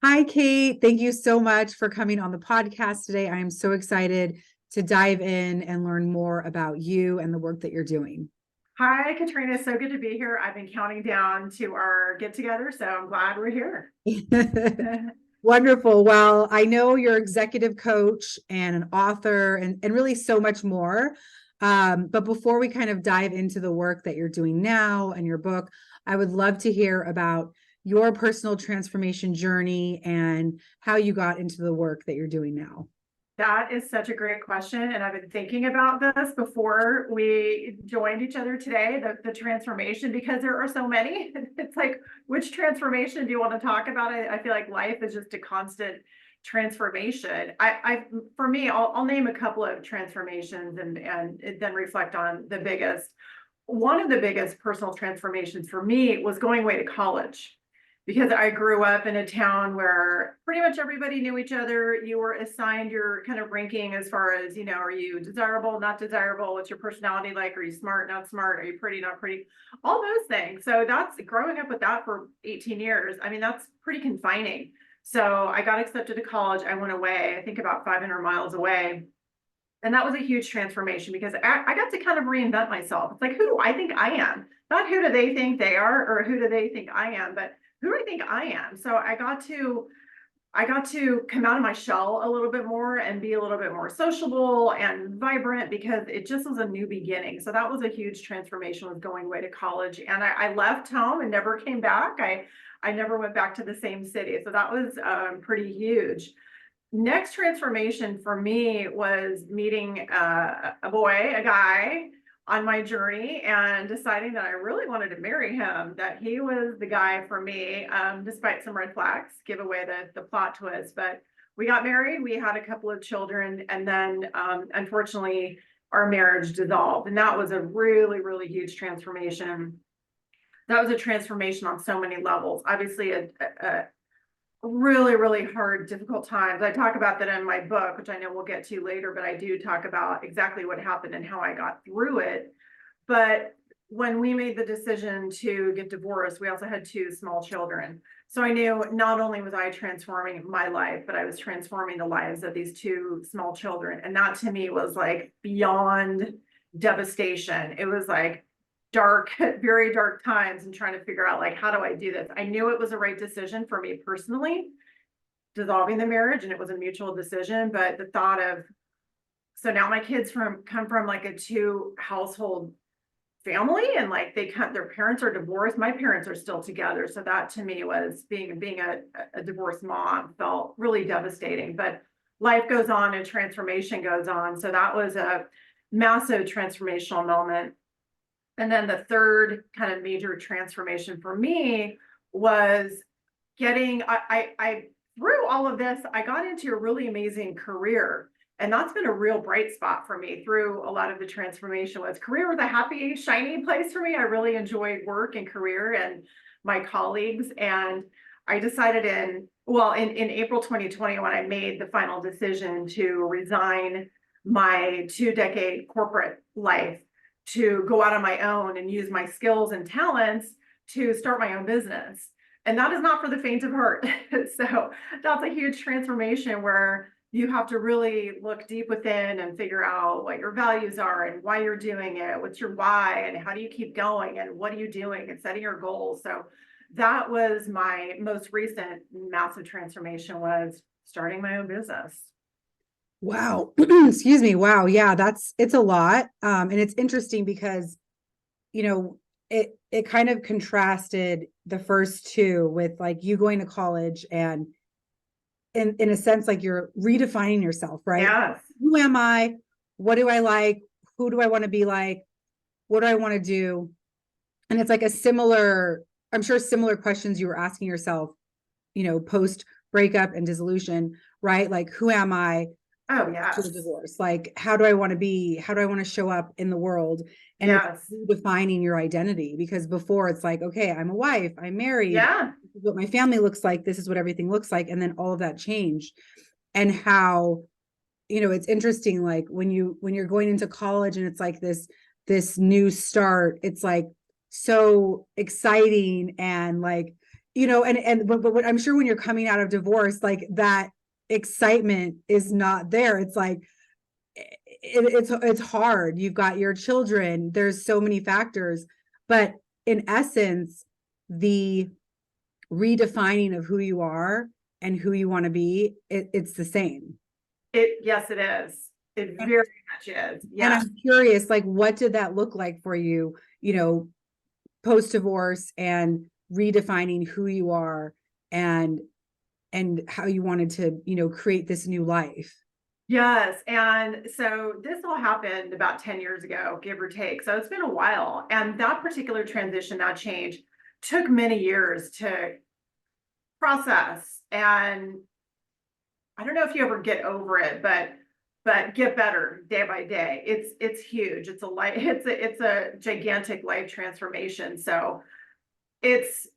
Hi, Kate. Thank you so much for coming on the podcast today. I am so excited to dive in and learn more about you and the work that you're doing. Hi, Katrina. So good to be here. I've been counting down to our get together, so I'm glad we're here. Wonderful. Well, I know you're executive coach and an author and really so much more. But before we kind of dive into the work that you're doing now and your book, I would love to hear about your personal transformation journey and how you got into the work that you're doing now. That is such a great question. And I've been thinking about this before we joined each other today, the transformation, because there are so many. It's like, which transformation do you want to talk about? I feel like life is just a constant transformation. For me, I'll name a couple of transformations and then reflect on the biggest. One of the biggest personal transformations for me was going away to college, because I grew up in a town where pretty much everybody knew each other. You were assigned your kind of ranking as far as, are you desirable, not desirable? What's your personality like? Are you smart, not smart? Are you pretty, not pretty? All those things. So that's growing up with that for 18 years. I mean, that's pretty confining. So I got accepted to college. I went away, I think about 500 miles away. And that was a huge transformation because I got to kind of reinvent myself. It's like, who do I think I am? Not who do they think they are or who do they think I am, but who do I think I am? So I got to come out of my shell a little bit more and be a little bit more sociable and vibrant because it just was a new beginning. So that was a huge transformation, was going away to college. And I left home and never came back. I never went back to the same city. So that was pretty huge. Next transformation for me was meeting a guy on my journey and deciding that I really wanted to marry him, that he was the guy for me, despite some red flags, give away the plot twist. But we got married, we had a couple of children, and then unfortunately, our marriage dissolved. And that was a really, really huge transformation. That was a transformation on so many levels. Obviously, a really, really hard, difficult times. I talk about that in my book, which I know we'll get to later, but I do talk about exactly what happened and how I got through it. But when we made the decision to get divorced, we also had two small children. So I knew not only was I transforming my life, but I was transforming the lives of these two small children. And that to me was like beyond devastation. It was like dark, very dark times and trying to figure out like, how do I do this? I knew it was the right decision for me personally, dissolving the marriage, and it was a mutual decision. But the thought of, so now my kids come from like a two household family, and like their parents are divorced. My parents are still together. So that to me was being a divorced mom felt really devastating. But life goes on and transformation goes on. So that was a massive transformational moment. And then the third kind of major transformation for me was I through all of this, I got into a really amazing career. And that's been a real bright spot for me through a lot of the transformation. Was career was a happy, shiny place for me. I really enjoyed work and career and my colleagues. And I decided in April 2020, when I made the final decision to resign my 2-decade corporate life to go out on my own and use my skills and talents to start my own business. And that is not for the faint of heart. So that's a huge transformation where you have to really look deep within and figure out what your values are and why you're doing it, what's your why, and how do you keep going, and what are you doing, and setting your goals. So that was my most recent massive transformation, was starting my own business. Wow. Excuse me. Wow. Yeah, it's a lot. And it's interesting because, it kind of contrasted the first two with like you going to college and in a sense, like you're redefining yourself, right? Yes. Who am I? What do I like? Who do I want to be like? What do I want to do? And it's like I'm sure similar questions you were asking yourself, post breakup and dissolution, right? Like, who am I? Oh, To the yes. divorce, like how do I want to be, how do I want to show up in the world? And it's Yes. defining your identity, because before it's like, okay, I'm a wife, I'm married, Yeah. this is what my family looks like, this is what everything looks like. And then all of that changed. And how, it's interesting, like when you're going into college and it's like this new start, it's like so exciting and like but I'm sure when you're coming out of divorce, like that excitement is not there. It's like, it's hard. You've got your children. There's so many factors, but in essence, the redefining of who you are and who you want to be, it's the same. Yes, it is. It And, very much is. and Yes. I'm curious, like, what did that look like for you, post divorce and redefining who you are and how you wanted to, create this new life? Yes. And so this all happened about 10 years ago, give or take. So it's been a while. And that particular transition, that change took many years to process. And I don't know if you ever get over it, but get better day by day. It's huge. It's a life, it's a gigantic life transformation. So it's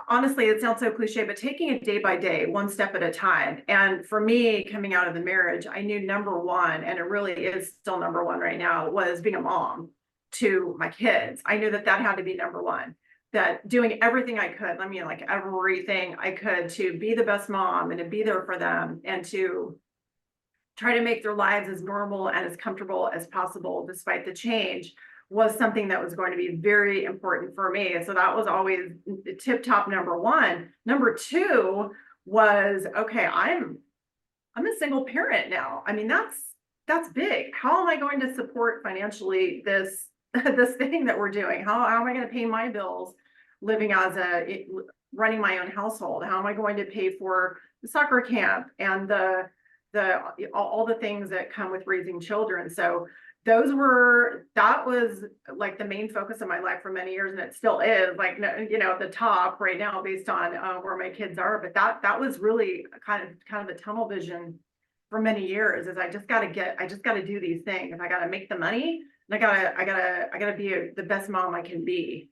honestly, it sounds so cliche, but taking it day by day, one step at a time. And for me, coming out of the marriage, I knew number one, and it really is still number one right now, was being a mom to my kids. I knew that that had to be number one, that doing everything I could, I mean, like everything I could to be the best mom and to be there for them and to try to make their lives as normal and as comfortable as possible despite the change was something that was going to be very important for me. And so that was always tip top number one. Number two was, okay, I'm a single parent now. I mean, that's big. How am I going to support financially this this thing that we're doing? How am I going to pay my bills living as running my own household? How am I going to pay for the soccer camp and the all the things that come with raising children? So that was like the main focus of my life for many years, and it still is, like, at the top right now based on where my kids are. But that was really kind of a tunnel vision for many years, is I just got to do these things. I got to make the money, and I gotta be the best mom I can be.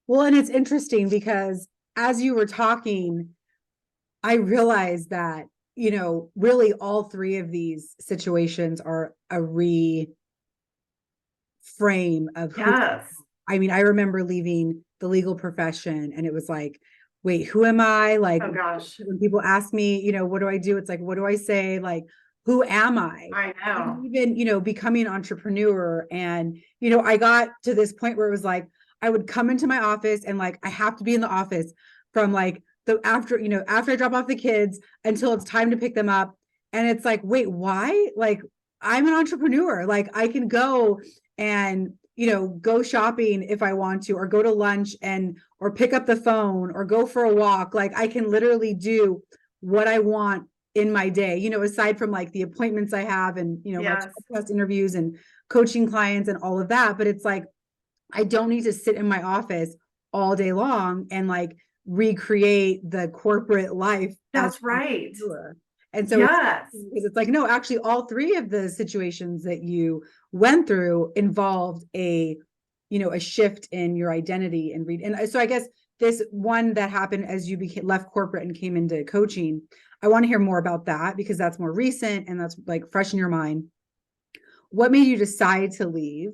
Well, and it's interesting because as you were talking, I realized that, really all three of these situations are a reframe of who. Yes. I mean, I remember leaving the legal profession and it was like, wait, who am I? Like, Oh gosh. when people ask me, what do I do? It's like, what do I say? Like, who am I? I know. And even, becoming an entrepreneur. And, I got to this point where it was like, I would come into my office and like, I have to be in the office from like after I drop off the kids until it's time to pick them up. And it's like, wait, why? Like, I'm an entrepreneur. Like, I can go and, go shopping if I want to, or go to lunch or pick up the phone or go for a walk. Like, I can literally do what I want in my day, aside from like the appointments I have and, my Yes. podcast interviews and coaching clients and all of that. But it's like, I don't need to sit in my office all day long and like recreate the corporate life as That's right. and so Yes. it's like, no, actually all three of the situations that you went through involved a shift in your identity and so I guess this one that happened as you left corporate and came into coaching, I want to hear more about that because that's more recent and that's like fresh in your mind. What made you decide to leave?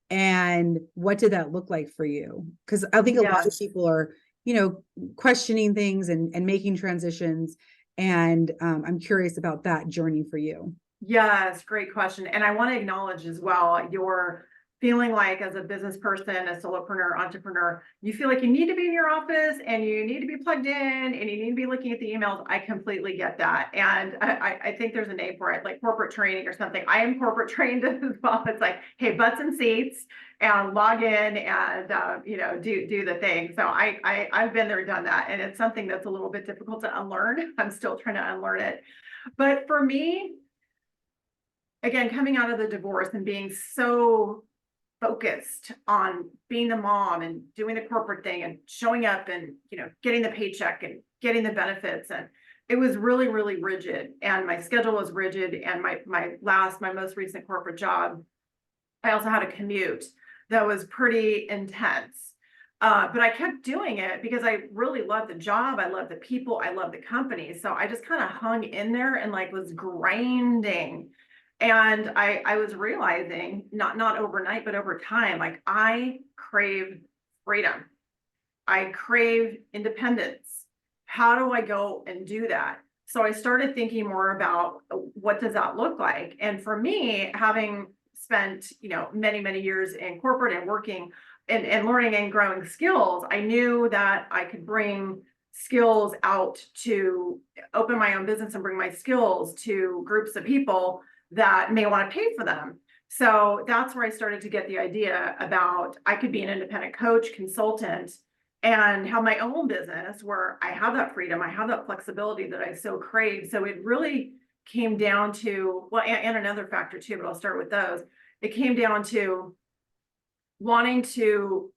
And what did that look like for you? Because I think a lot of Yes. people are, questioning things and making transitions. And I'm curious about that journey for you. Yes, great question. And I want to acknowledge as well your feeling like, as a business person, a solopreneur, entrepreneur, you feel like you need to be in your office and you need to be plugged in and you need to be looking at the emails. I completely get that. And I think there's a name for it, like corporate training or something. I am corporate trained as well. It's like, hey, butts and seats and log in and, do the thing. So I've been there, done that. And it's something that's a little bit difficult to unlearn. I'm still trying to unlearn it. But for me, again, coming out of the divorce and being so focused on being the mom and doing the corporate thing and showing up and, getting the paycheck and getting the benefits. And it was really, really rigid. And my schedule was rigid. And my most recent corporate job, I also had a commute that was pretty intense. But I kept doing it because I really loved the job. I loved the people. I loved the company. So I just kind of hung in there and like was grinding. And I was realizing, not overnight, but over time, like I crave freedom. I crave independence. How do I go and do that? So I started thinking more about what does that look like? And for me, having spent, many, many years in corporate and working and learning and growing skills, I knew that I could bring skills out to open my own business and bring my skills to groups of people that may want to pay for them. So that's where I started to get the idea about I could be an independent coach, consultant, and have my own business where I have that freedom, I have that flexibility that I so crave. So it really came down to, well, and another factor too, but I'll start with those. It came down to wanting to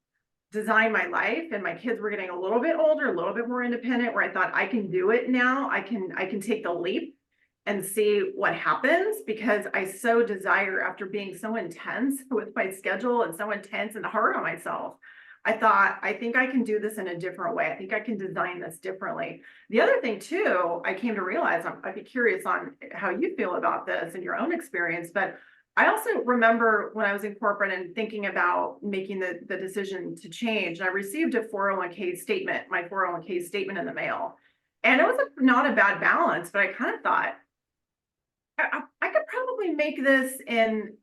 design my life, and my kids were getting a little bit older, a little bit more independent, where I thought I can do it now. I can take the leap and see what happens, because I so desire, after being so intense with my schedule and so intense and hard on myself, I thought, I think I can do this in a different way. I think I can design this differently. The other thing too, I came to realize, I'd be curious on how you feel about this and your own experience, but I also remember when I was in corporate and thinking about making the decision to change, I received a 401k statement, my 401k statement in the mail. And it was not a bad balance, but I kind of thought, I could probably make this in,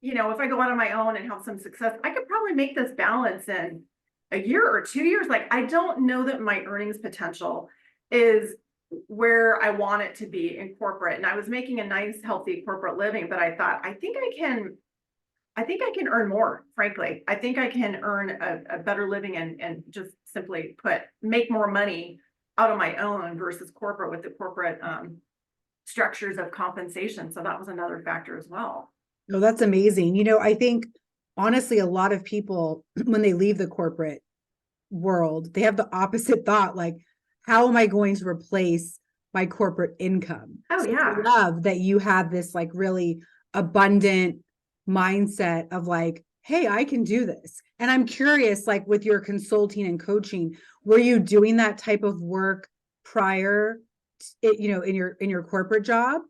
if I go out on my own and have some success, I could probably make this balance in a year or 2 years. Like, I don't know that my earnings potential is where I want it to be in corporate. And I was making a nice, healthy corporate living, but I thought, I think I can earn more, frankly. I think I can earn a better living and just simply put, make more money out on my own versus corporate with the corporate structures of compensation. So that was another factor as well. No, that's amazing. I think honestly, a lot of people, when they leave the corporate world, they have the opposite thought, like, how am I going to replace my corporate income? Oh, So yeah. I love that you have this like really abundant mindset of like, hey, I can do this. And I'm curious, like with your consulting and coaching, were you doing that type of work prior, in your corporate job?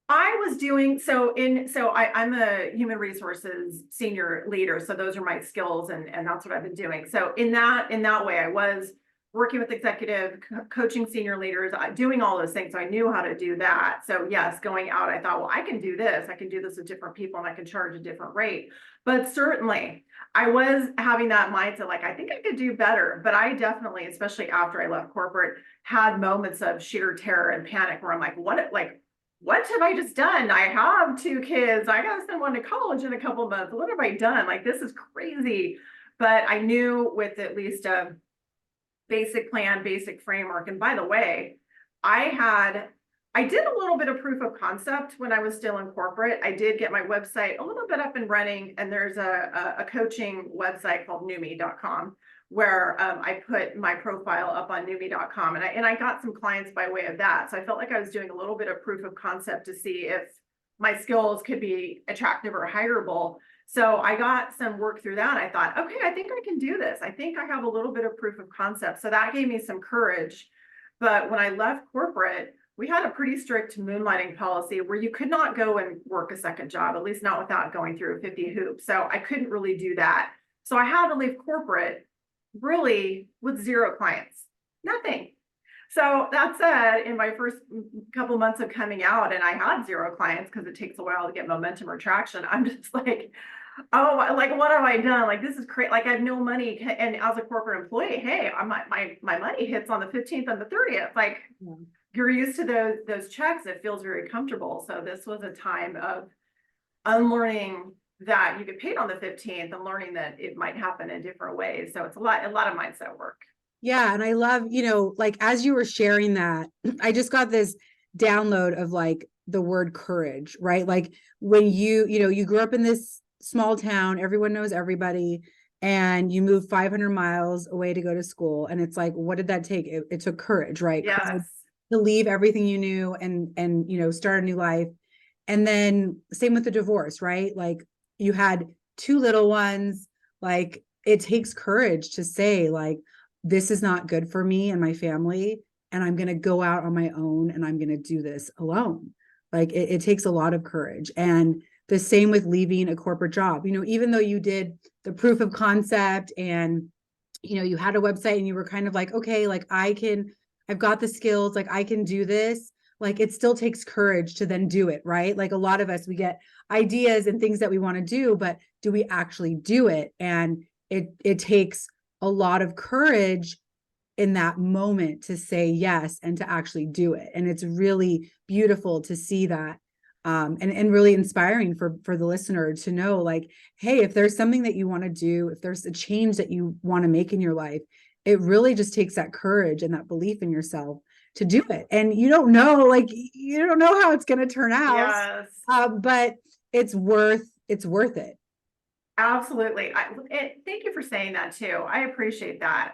I was doing I'm a human resources senior leader. So those are my skills, and that's what I've been doing. So in that way, I was working with executive coaching senior leaders, doing all those things. So I knew how to do that. So yes, going out, I thought, well, I can do this. I can do this with different people, and I can charge a different rate. But certainly I was having that mindset, like, I think I could do better. But I definitely, especially after I left corporate, had moments of sheer terror and panic where I'm like, what have I just done? I have 2 kids. I got to send one to college in a couple months. What have I done? Like, this is crazy. But I knew with at least a basic plan, basic framework. And by the way, I did a little bit of proof of concept when I was still in corporate. I did get my website a little bit up and running. And there's a coaching website called newme.com where I put my profile up on newme.com, and I got some clients by way of that. So I felt like I was doing a little bit of proof of concept to see if my skills could be attractive or hireable. So I got some work through that. I thought, okay, I think I can do this. I think I have a little bit of proof of concept. So that gave me some courage. But when I left corporate, we had a pretty strict moonlighting policy where you could not go and work a second job, at least not without going through 50 hoops. So I couldn't really do that. So I had to leave corporate really with 0 clients, nothing. So that said, in my first couple months of coming out, and I had 0 clients because it takes a while to get momentum or traction, I'm just like, oh, like, what have I done? Like, this is crazy. Like, I have no money. And as a corporate employee, hey, my money hits on the 15th and the 30th. Like, you're used to those checks. It feels very comfortable. So this was a time of unlearning that you get paid on the 15th and learning that it might happen in different ways. So it's a lot of mindset work. Yeah. And I love, like as you were sharing that, I just got this download of like the word courage, right? Like when you grew up in this small town, everyone knows everybody, and you moved 500 miles away to go to school. And it's like, what did that take? It took courage, right? Yes. Courage to leave everything you knew and start a new life. And then same with the divorce, right? Like you had 2 little ones. Like it takes courage to say like, this is not good for me and my family, and I'm going to go out on my own and I'm going to do this alone. Like it takes a lot of courage. And the same with leaving a corporate job, even though you did the proof of concept and you had a website and you were kind of like, okay, like I've got the skills, like I can do this. Like it still takes courage to then do it, right? Like a lot of us, we get ideas and things that we want to do, but do we actually do it? And it takes a lot of courage in that moment to say yes and to actually do it. And it's really beautiful to see that. And really inspiring for the listener to know, like, hey, if there's something that you want to do, if there's a change that you want to make in your life, it really just takes that courage and that belief in yourself to do it. And you don't know, like, you don't know how it's going to turn out, Yes. but it's worth it. Absolutely. Thank you for saying that too. I appreciate that.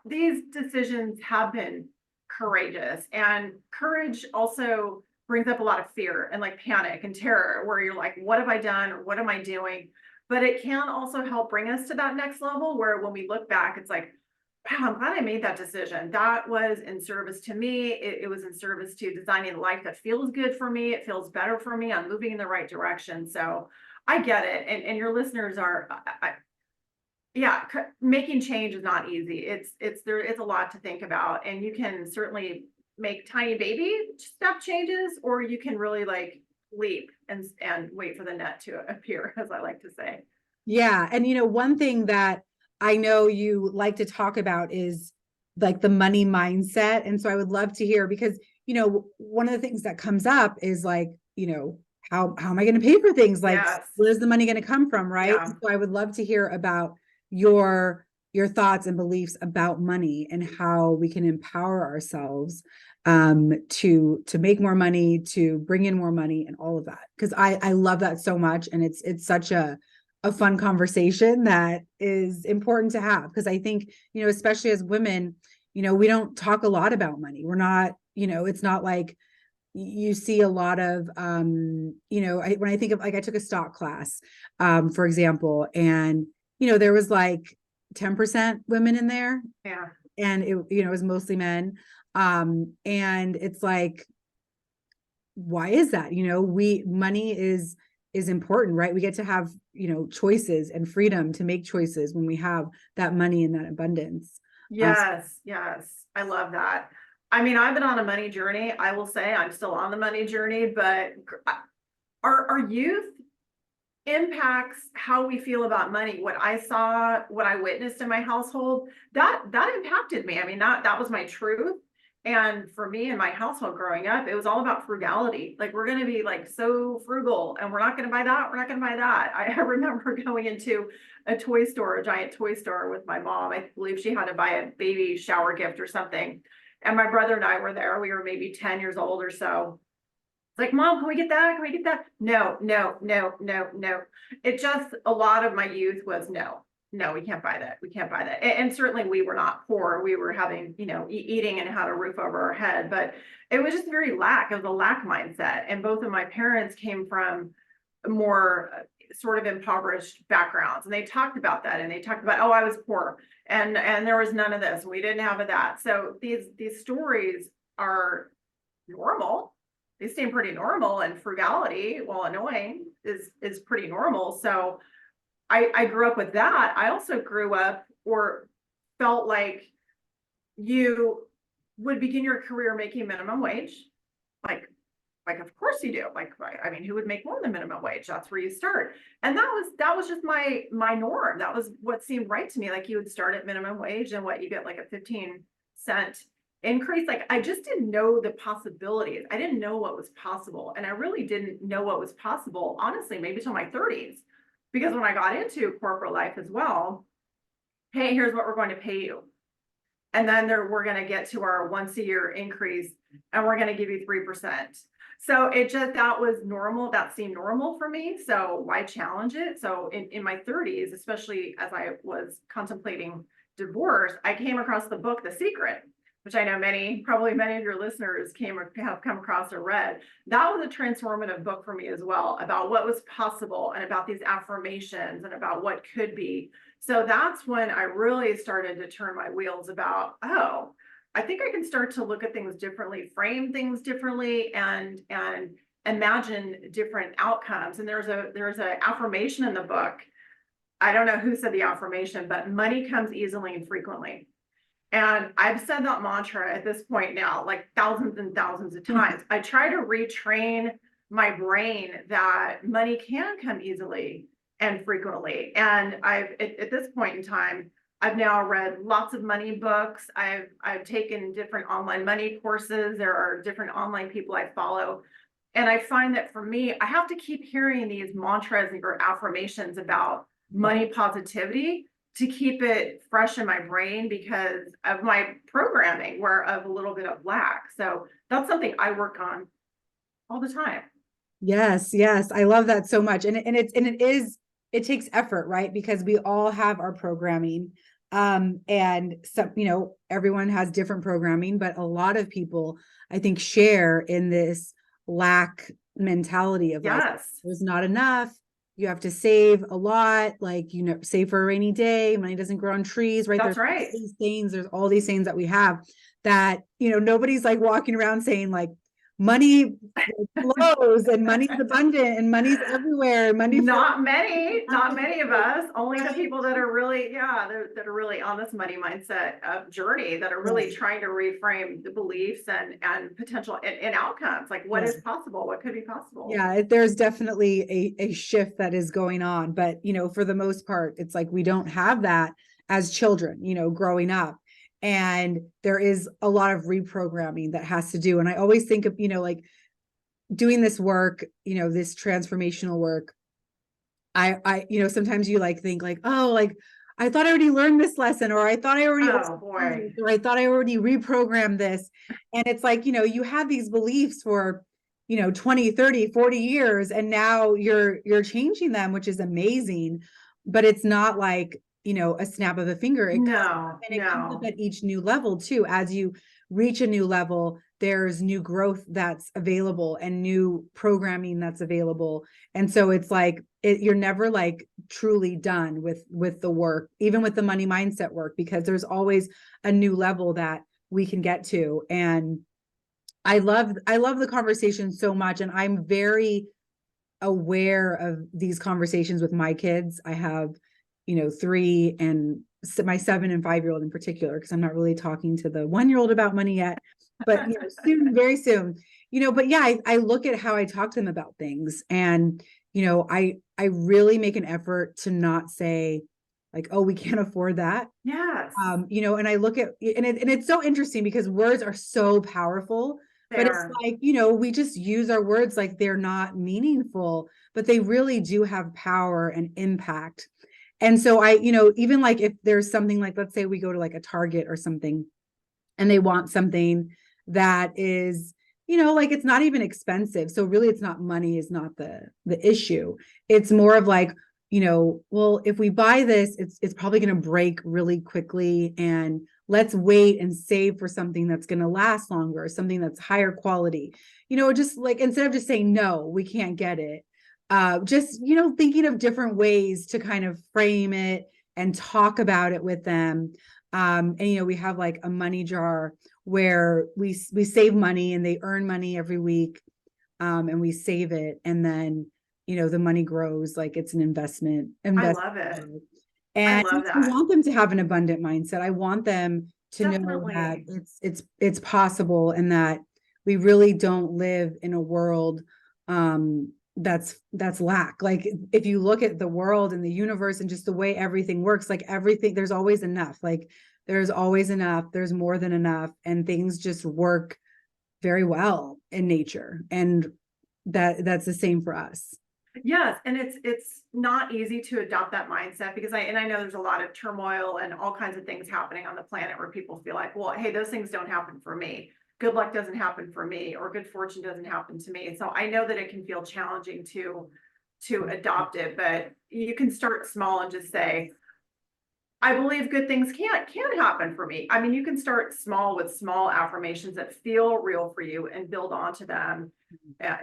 These decisions have been courageous, and courage also brings up a lot of fear and like panic and terror, where you're like, what have I done? Or what am I doing? But it can also help bring us to that next level where when we look back, it's like, wow, I'm glad I made that decision. That was in service to me. It was in service to designing a life that feels good for me. It feels better for me. I'm moving in the right direction. So I get it. And your listeners are, yeah, making change is not easy. It's a lot to think about. And you can certainly make tiny baby step changes, or you can really like leap and wait for the net to appear, as I like to say. Yeah. And one thing that I know you like to talk about is like the money mindset. And so I would love to hear, because, one of the things that comes up is like, how am I going to pay for things? Like, Yes. where's the money going to come from? Right. Yeah. So I would love to hear about your thoughts and beliefs about money and how we can empower ourselves to make more money, to bring in more money and all of that. Because I love that so much. And it's such a fun conversation that is important to have. Because I think, especially as women, we don't talk a lot about money. We're not, it's not like you see a lot of, when I think of, like, I took a stock class, for example, and, there was like 10% women in there, Yeah. and it was mostly men. And it's like, why is that? Money is important, right? We get to have, choices and freedom to make choices when we have that money and that abundance. Yes, yes. I love that. I mean, I've been on a money journey. I will say I'm still on the money journey, but our youth impacts how we feel about money. What I saw, what I witnessed in my household, that impacted me. I mean, that was my truth. And for me in my household growing up, it was all about frugality. Like, we're going to be like so frugal, and we're not going to buy that. We're not going to buy that. I remember going into a toy store, a giant toy store with my mom. I believe she had to buy a baby shower gift or something. And my brother and I were there. We were maybe 10 years old or so. It's like, Mom, can we get that? Can we get that? No, no, no, no, no. It just, a lot of my youth was no, no, we can't buy that. We can't buy that. And certainly we were not poor. We were having, eating and had a roof over our head, but it was just very lack. It was a lack mindset. And both of my parents came from more sort of impoverished backgrounds. And they talked about that, and they talked about, oh, I was poor, and there was none of this. We didn't have that. So these stories are normal. They seem pretty normal, and frugality, while annoying, is pretty normal. So I grew up with that. I also grew up, or felt like, you would begin your career making minimum wage. Like, of course you do. Like, I mean, who would make more than minimum wage? That's where you start. And that was just my norm. That was what seemed right to me. Like, you would start at minimum wage, and what you get, like a 15-cent increase. Like, I just didn't know the possibilities. I didn't know what was possible. And I really didn't know what was possible, honestly, maybe till my 30s. Because when I got into corporate life as well, hey, here's what we're going to pay you. And then we're going to get to our once a year increase, and we're going to give you 3%. So that was normal. That seemed normal for me. So why challenge it? So in my 30s, especially as I was contemplating divorce, I came across the book, The Secret, which I know probably many of your listeners have come across or read. That was a transformative book for me as well, about what was possible, and about these affirmations, and about what could be. So that's when I really started to turn my wheels about, oh, I think I can start to look at things differently, frame things differently, and imagine different outcomes. And there's a affirmation in the book I don't know who said the affirmation, but money comes easily and frequently. And I've said that mantra at this point now, like thousands and thousands of times. I try to retrain my brain that money can come easily and frequently. And at this point in time, I've now read lots of money books. I've taken different online money courses. There are different online people I follow. And I find that for me, I have to keep hearing these mantras or affirmations about money positivity to keep it fresh in my brain because of my programming where of a little bit of lack. So that's something I work on all the time. Yes, yes. I love that so much. It takes effort, right? Because we all have our programming. And some, everyone has different programming, but a lot of people, I think, share in this lack mentality of like, Yes, there's not enough. You have to save a lot, like, save for a rainy day. Money doesn't grow on trees, right? that's right. There's all these things that we have that, nobody's like walking around saying like, money flows and money's abundant and money's everywhere. Not many of us, only the people that are really, yeah, that are really on this money mindset journey that are really Yes. trying to reframe the beliefs and potential and outcomes. Like what Yes. is possible? What could be possible? Yeah, there's definitely a shift that is going on, but for the most part, it's like we don't have that as children, growing up. And there is a lot of reprogramming that has to do. And I always think of, like doing this work, this transformational work. Sometimes you like think like, oh, like I thought I already learned this lesson, or I thought I already, Oh boy. or I thought I already reprogrammed this. And it's like, you had these beliefs for 20, 30, 40 years, and now you're changing them, which is amazing. But it's not like, a snap of a finger. No, It comes up no. at each new level too. As you reach a new level, there's new growth that's available and new programming that's available. And so it's like you're never like truly done with the work, even with the money mindset work, because there's always a new level that we can get to. And I love the conversation so much, and I'm very aware of these conversations with my kids. I have, 3 and my 7 and 5-year-old in particular, because I'm not really talking to the 1-year-old about money yet, but soon, very soon. But yeah, I look at how I talk to them about things, and I really make an effort to not say like, oh, we can't afford that. Yes, And I look at and it's so interesting because words are so powerful, but it's there. like, we just use our words like they're not meaningful, but they really do have power and impact. And so even like if there's something like, let's say we go to like a Target or something, and they want something that is, like it's not even expensive. So really it's not money is not the issue. It's more of like, well, if we buy this, it's probably going to break really quickly, and let's wait and save for something that's going to last longer, something that's higher quality. Just like instead of just saying no, we can't get it. Just thinking of different ways to kind of frame it and talk about it with them. And we have like a money jar where we save money and they earn money every week, and we save it, and then the money grows like it's an I investment. love it. I And love I that. want them to have an abundant mindset. I want them to know that Definitely. it's possible, and that we really don't live in a world that's lack. Like if you look at the world and the universe and just the way everything works, like everything, there's always enough. Like there's always enough, there's more than enough, and things just work very well in nature. And that's the same for us. Yes, and it's not easy to adopt that mindset because I know there's a lot of turmoil and all kinds of things happening on the planet where people feel like, well, hey, those things don't happen for me. Good luck doesn't happen for me, or good fortune doesn't happen to me. So I know that it can feel challenging to adopt it, but you can start small and just say, I believe good things can happen for me. I mean, you can start small with small affirmations that feel real for you and build onto them,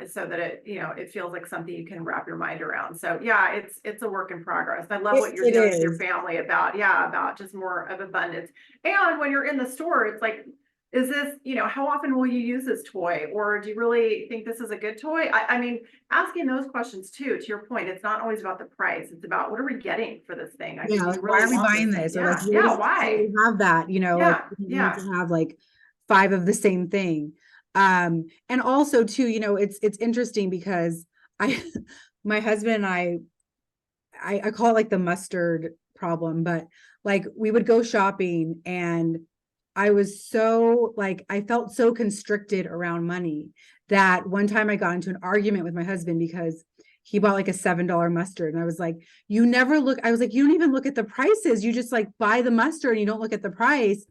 so that it feels like something you can wrap your mind around. So yeah, it's a work in progress. I love what you're It doing with your is. family about just more of abundance. And when you're in the store, it's like is this, how often will you use this toy? Or do you really think this is a good toy? I mean, asking those questions too, to your point, it's not always about the price. It's about what are we getting for this thing? I Yeah, mean, do like you why really are we want this buying thing? this? Or like Yeah. where Yeah. does it Why? have that? Like Yeah. we need Yeah. to have like five of the same thing. And also too, it's interesting because I my husband and I call it like the mustard problem, but like we would go shopping and I was so like I felt so constricted around money that one time I got into an argument with my husband because he bought like a $7 mustard. And I was like, you never look, I was like, you don't even look at the prices. You just like buy the mustard and you don't look at the price.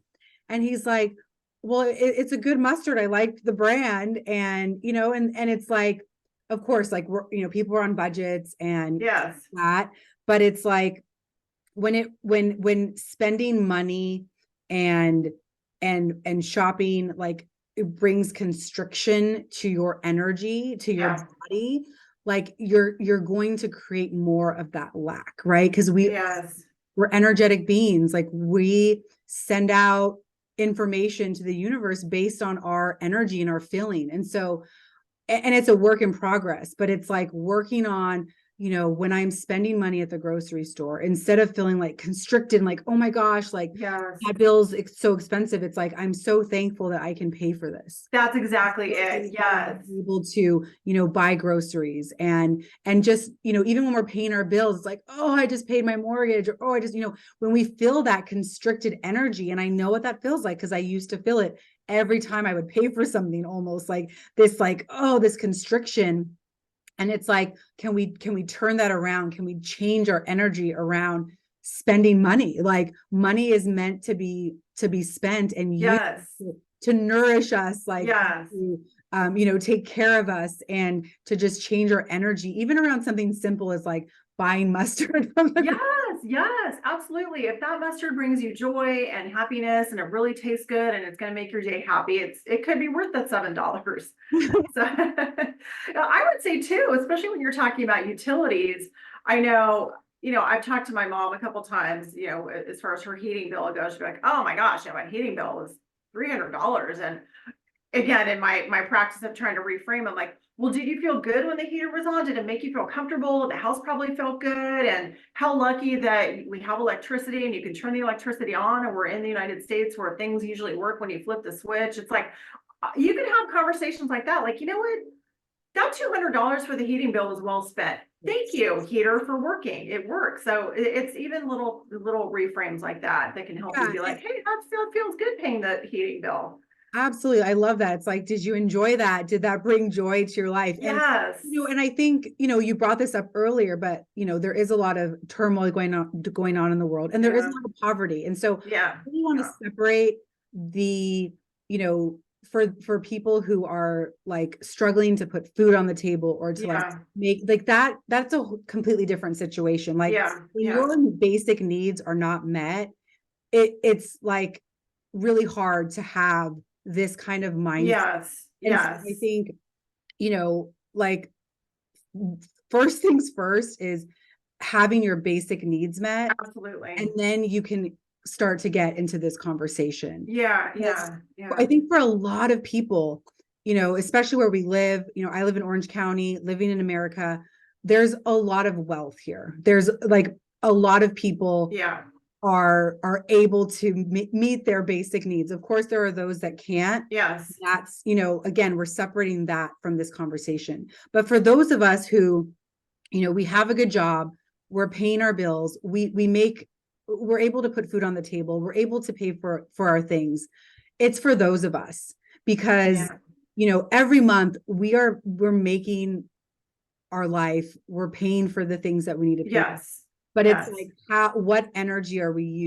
And he's like, well, it's a good mustard. I like the brand. And, and it's like, of course, like people are on budgets and Yes. that, but it's like when spending money and shopping, like it brings constriction to your energy, to your Yeah. body, like you're going to create more of that lack, right? Because Yes. we're energetic beings, like we send out information to the universe based on our energy and our feeling. And so and it's a work in progress, but it's like working on, when I'm spending money at the grocery store, instead of feeling like constricted, like, oh my gosh, like Yes. that bill's so expensive. It's like, I'm so thankful that I can pay for this. That's exactly So it. thankful that Yes. I'm able to, buy groceries and just, even when we're paying our bills, it's like, oh, I just paid my mortgage, or oh, I just, when we feel that constricted energy, and I know what that feels like because I used to feel it every time I would pay for something, almost like this, like, oh, this constriction. And it's like, can we turn that around? Can we change our energy around spending money? Like money is meant to be spent and used Yes. to nourish us, like Yes. to take care of us and to just change our energy, even around something simple as like buying mustard from the Yes, yes, absolutely. If that mustard brings you joy and happiness and it really tastes good and it's going to make your day happy, it could be worth that $7. So I would say too, especially when you're talking about utilities, I know, I've talked to my mom a couple times, as far as her heating bill goes, she'd be like, oh my gosh, my heating bill is $300. And again, in my practice of trying to reframe, I'm like, well, did you feel good when the heater was on? Did it make you feel comfortable? The house probably felt good. And how lucky that we have electricity and you can turn the electricity on, and we're in the United States where things usually work when you flip the switch. It's like, you can have conversations like that. Like, you know what? That $200 for the heating bill was well spent. Thank you, heater, for working. It works. So it's even little reframes like that that can help you yeah, be like, hey, that feels good paying the heating bill. absolutely. I love that. It's like, did you enjoy that? Did that bring joy to your life? And Yes. and I think, you brought this up earlier, but there is a lot of turmoil going on in the world, and there is a Yeah. lot of poverty. And so Yeah. we want to Yeah. separate the, for people who are like struggling to put food on the table or to like Yeah. make like that's a completely different situation. Like Yeah. when Yeah. your basic needs are not met, it's like really hard to have this kind of mindset. Yes. And so I Yes. think, like first things first is having your basic needs met, and Absolutely. then you can start to get into this conversation. Yeah. Because Yeah. I Yeah. think for a lot of people, especially where we live, I live in Orange County, living in America, there's a lot of wealth here. There's like a lot of people Yeah. are able to meet their basic needs. Of course, there are those that can't. Yes. That's, again, we're separating that from this conversation. But for those of us who, we have a good job, we're paying our bills, we're able to put food on the table, we're able to pay for our things. It's for those of us because, Yeah. every month we're making our life, we're paying for the things that we need to pay. Yes. But it's Yes. like, what energy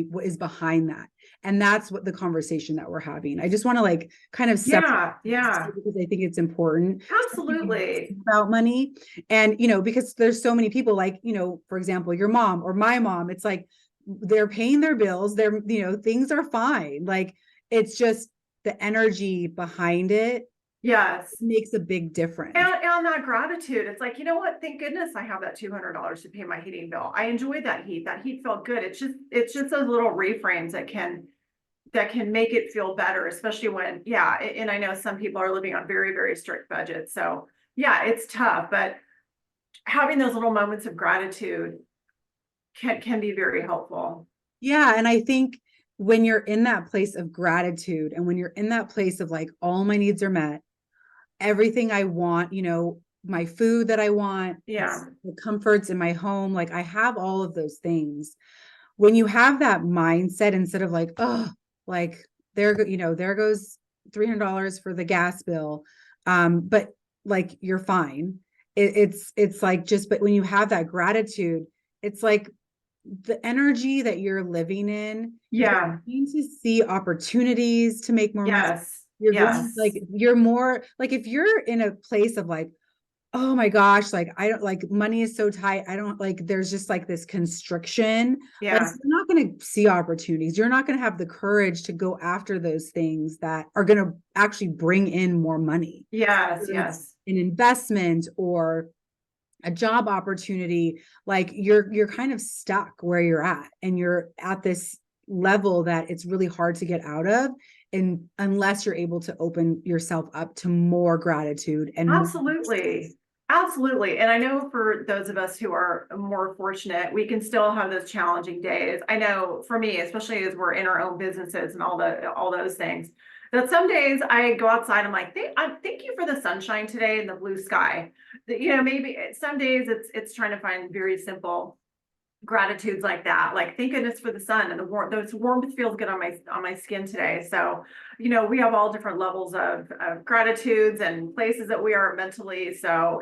what is behind that? And that's what the conversation that we're having. I just want to like kind of separate Yeah. Yeah. because I think it's important, especially when we're Absolutely. talking about money. And, because there's so many people like, for example, your mom or my mom, it's like they're paying their bills, things are fine. Like it's just the energy behind it Yes. makes a big difference. And that gratitude, it's like, you know what? Thank goodness I have that $200 to pay my heating bill. I enjoyed that heat. That heat felt good. It's just those little reframes that can that can make it feel better, especially when, yeah, and I know some people are living on very, very strict budgets. So yeah, it's tough, but having those little moments of gratitude can be very helpful. Yeah. And I think when you're in that place of gratitude and when you're in that place of like, all my needs are met, everything I want, my food that I want, Yeah. the comforts in my home, like I have all of those things. When you have that mindset, instead of like, oh, like there goes $300 for the gas bill. But like, you're fine. It's like, just, but when you have that gratitude, it's like the energy that you're living in, you're Yeah. going to see opportunities to make more money. Yes. You're going, like, Yes. you're more like, if you're in a place of like, oh my gosh, like I don't, like money is so tight, I don't, like there's just like this constriction, like Yeah. you're not going to see opportunities, you're not going to have the courage to go after those things that are going to actually bring in more money. Yes. Whether it's Yes. an investment or a job opportunity, like you're kind of stuck where you're at, and you're at this level that it's really hard to get out of, and unless you're able to open yourself up to more gratitude and more. Absolutely. Absolutely. And I know for those of us who are more fortunate, we can still have those challenging days. I know for me, especially as we're in our own businesses and all those things, that some days I go outside, I'm like, thank you for the sunshine today and the blue sky. Maybe some days it's trying to find very simple gratitudes like that, like thank goodness for the sun and the warmth. Those warmth feels good on my skin today. So we have all different levels of gratitudes and places that we are mentally. So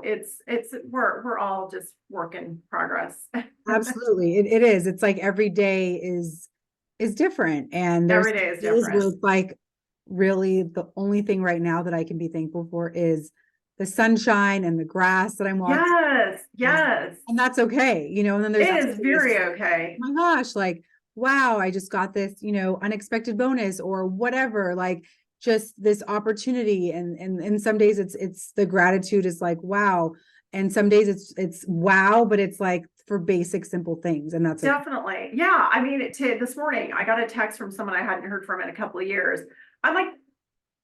we're all just work in progress. Absolutely. It is. It's like every day is different. And there's Every day is days where different. it's like, really the only thing right now that I can be thankful for is the sunshine and the grass that I'm walking Yes, on. yes. And that's okay. And then there's It other is days, very okay. oh my gosh, like, wow, I just got this, unexpected bonus or whatever, like just this opportunity. And some days it's the gratitude is like, wow. And some days it's wow, but it's like for basic, simple things. And that's okay. Definitely. Yeah. I mean, this morning I got a text from someone I hadn't heard from in a couple of years. I'm like,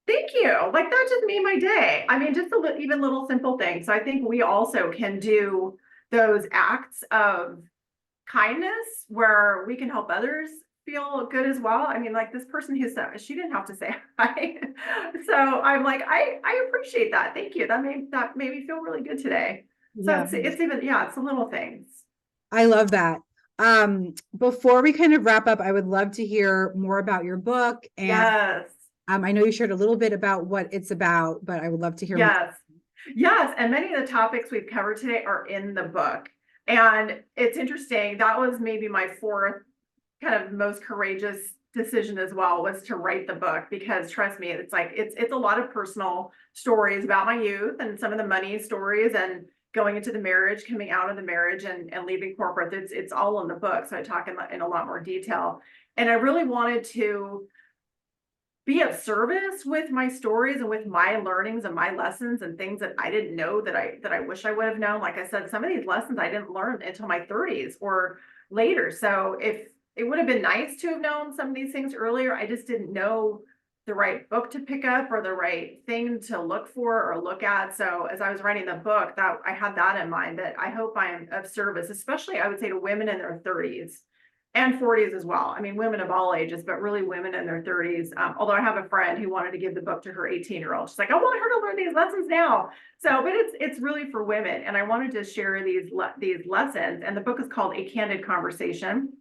thank you. Like that just made my day. I mean, just even little simple things. So I think we also can do those acts of kindness where we can help others feel good as well. I mean, like this person who said she didn't have to say hi. So I'm like, I appreciate that. Thank you. That made me feel really good today. So Yeah. it's even, yeah, it's the little things. I love that. Before we kind of wrap up, I would love to hear more about your book. And Yes. I know you shared a little bit about what it's about, but I would love to hear more. Yes. Yes. And many of the topics we've covered today are in the book. And it's interesting. That was maybe my fourth kind of most courageous decision as well, was to write the book, because trust me, it's like it's a lot of personal stories about my youth and some of the money stories and going into the marriage, coming out of the marriage and leaving corporate. It's all in the book. So I talk in a lot more detail. And I really wanted to be of service with my stories and with my learnings and my lessons and things that I didn't know that I wish I would have known. Like I said, some of these lessons I didn't learn until my 30s or later. So if it would have been nice to have known some of these things earlier, I just didn't know the right book to pick up or the right thing to look for or look at. So as I was writing the book, that I had that in mind, that I hope I am of service, especially I would say to women in their 30s and 40s as well. I mean, women of all ages, but really women in their 30s. Although I have a friend who wanted to give the book to her 18-year-old. She's like, I want her to learn these lessons now. So, but it's really for women. And I wanted to share these lessons. And the book is called A Candid Conversation.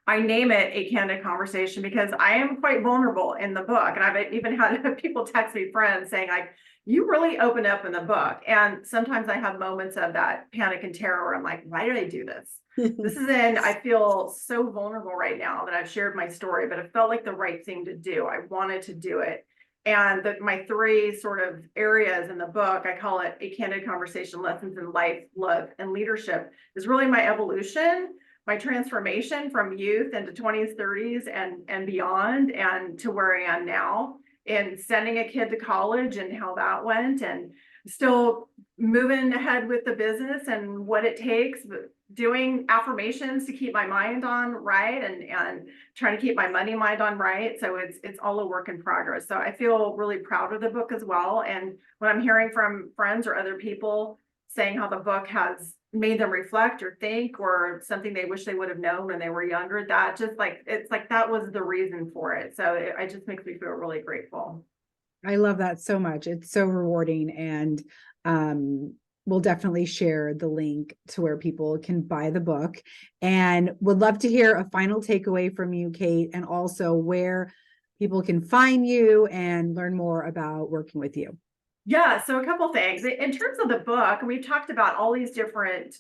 I name it A Candid Conversation because I am quite vulnerable in the book. And I've even had people text me, friends, saying like, you really open up in the book. And sometimes I have moments of that panic and terror where I'm like, why did I do this? I feel so vulnerable right now that I've shared my story, but it felt like the right thing to do. I wanted to do it. And my three sort of areas in the book, I call it A Candid Conversation, Lessons in Life, Love, and Leadership, is really my evolution, my transformation from youth into 20s, 30s, and beyond, and to where I am now. in sending a kid to college and how that went, and still moving ahead with the business and what it takes, but doing affirmations to keep my mind on right, and trying to keep my money mind on right. So it's all a work in progress. So I feel really proud of the book as well. And when I'm hearing from friends or other people saying how the book has made them reflect or think, or something they wish they would have known when they were younger, that just like, it's like that was the reason for it. So it just makes me feel really grateful. I love that so much. It's so rewarding. And we'll definitely share the link to where people can buy the book, and would love to hear a final takeaway from you, Kate, and also where people can find you and learn more about working with you. Yeah, so a couple things. In terms of the book, we've talked about all these different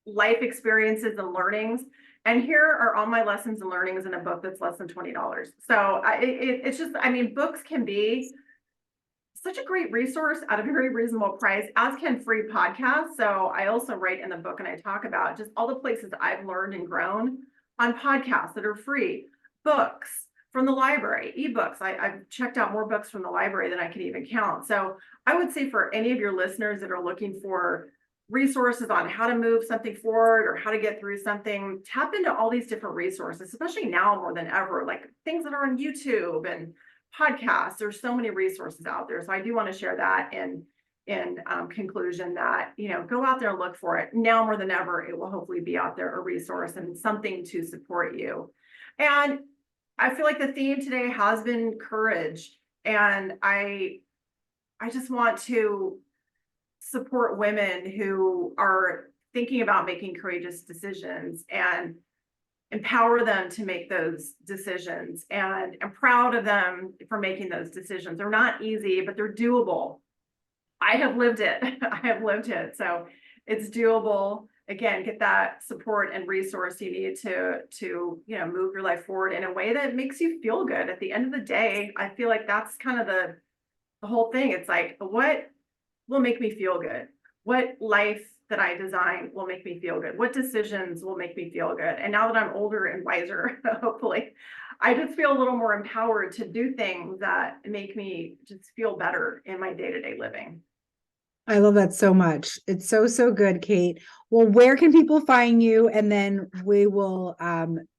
life experiences and learnings. And here are all my lessons and learnings in a book that's less than $20. So it's just, I mean, books can be such a great resource at a very reasonable price, as can free podcasts. So I also write in the book and I talk about just all the places I've learned and grown on podcasts that are free, books from the library, ebooks. I've checked out more books from the library than I can even count. So I would say for any of your listeners that are looking for resources on how to move something forward or how to get through something, tap into all these different resources, especially now more than ever, like things that are on YouTube and podcasts. There's so many resources out there. So I do want to share that in conclusion, that, you know, go out there and look for it. Now more than ever, it will hopefully be out there, a resource and something to support you. And I feel like the theme today has been courage. And I just want to support women who are thinking about making courageous decisions, and empower them to make those decisions. And I'm proud of them for making those decisions. They're not easy, but they're doable. I have lived it. I have lived it. So it's doable. Again, get that support and resource you need to you know, move your life forward in a way that makes you feel good. At the end of the day, I feel like that's kind of the whole thing. It's like, what will make me feel good? What life that I design will make me feel good? What decisions will make me feel good? And now that I'm older and wiser, hopefully, I just feel a little more empowered to do things that make me just feel better in my day-to-day living. I love that so much. It's so, so good, Kate. Well, where can people find you? And then we will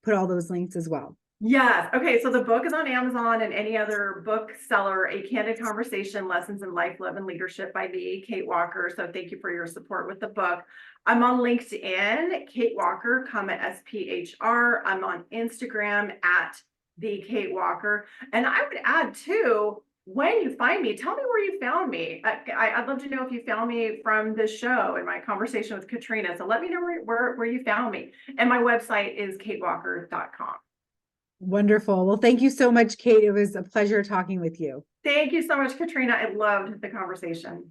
put all those links as well. Yes. Okay. So the book is on Amazon and any other bookseller. A Candid Conversation, Lessons in Life, Love, and Leadership by me, Kate Walker. So thank you for your support with the book. I'm on LinkedIn, Kate Walker, SPHR. I'm on Instagram at the Kate Walker. And I would add too, when you find me, tell me where you found me. I'd love to know if you found me from this show and my conversation with Katrina. So let me know where you found me. And my website is katewalker.com. Wonderful. Well, thank you so much, Kate. It was a pleasure talking with you. Thank you so much, Katrina. I loved the conversation.